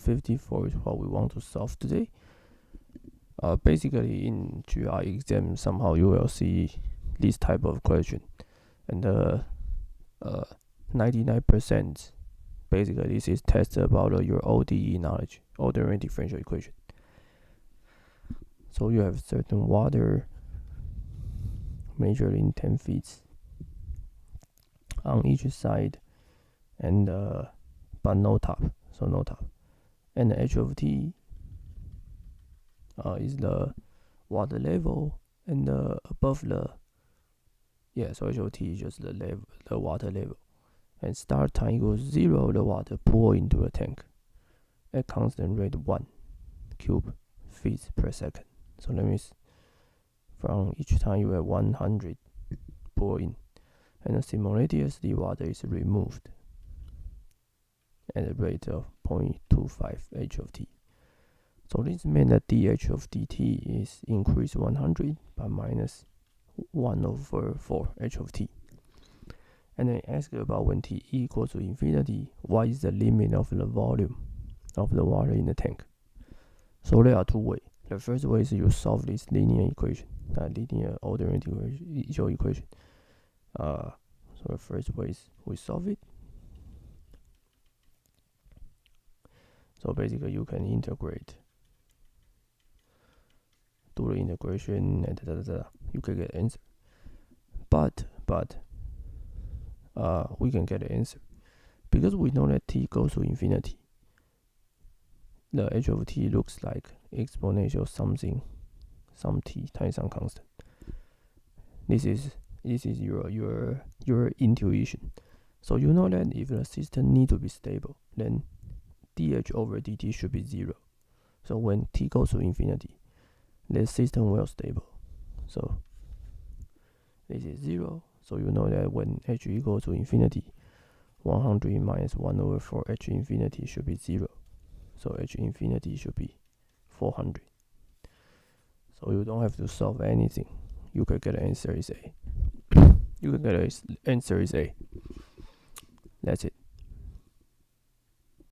54 is what we want to solve today. Basically, in GRE exam, somehow you will see this type of question, and 99% basically this is test about your ODE knowledge, ordinary differential equation. So you have certain water measured in 10 feet on each side, and but no top, so no top. And the h of t is the water level, and above the so h of t is just the level, the water level. And start time equals 0, the water pour into the tank at constant rate 1 cube feet per second. So that means from each time you have 100 pour in, and simultaneously water is removed at a rate of 0.25 h of t. So this means that dh of dt is increased 100 by minus 1/4 h of t. And then ask about when t equals to infinity, what is the limit of the volume of the water in the tank? So there are two ways. The first way is you solve this linear equation, linear ordinary differential equation. So the first way is we solve it. So basically you can integrate, do the integration, and you can get an answer. But we can get an answer because we know that t goes to infinity. The h of t looks like exponential something, some t times some constant. This is your intuition. So you know that if the system need to be stable, then dh over dt should be 0. So when t goes to infinity, the system will stable. So this is 0. So you know that when h equals to infinity, 100 minus 1/4 h infinity should be 0. So h infinity should be 400. So you don't have to solve anything. You can get an answer is A. That's it.